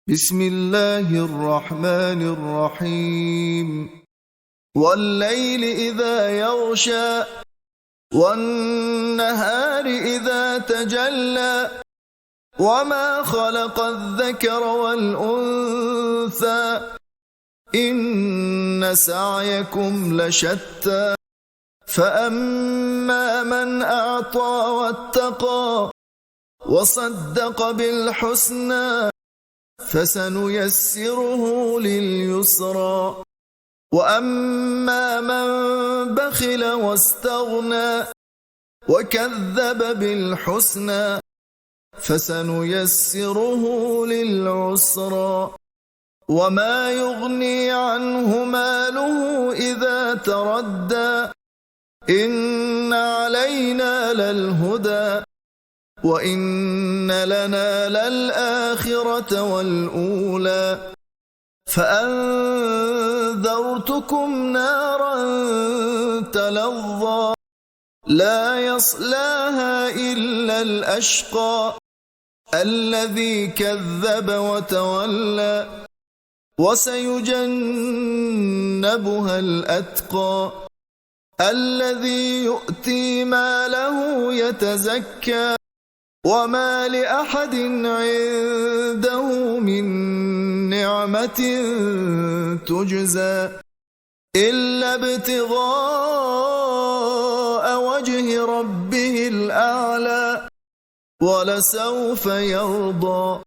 بسم الله الرحمن الرحيم والليل إذا يغشى والنهار إذا تجلى وما خلق الذكر والأنثى إن سعيكم لشتى فأما من أعطى واتقى وصدق بالحسنى فسنيسره لليسرى وأما من بخل واستغنى وكذب بالحسنى فسنيسره للعسرى وما يغني عنه ماله إذا تردى إن علينا للهدى وإن لنا للآخرة والأولى فأنذرتكم نارا تلظى لا يصلاها إلا الأشقى الذي كذب وتولى وسيجنبها الأتقى الذي يؤتي ماله يتزكى وما لأحد عنده من نعمة تجزى إلا ابتغاء وجه ربه الأعلى ولسوف يرضى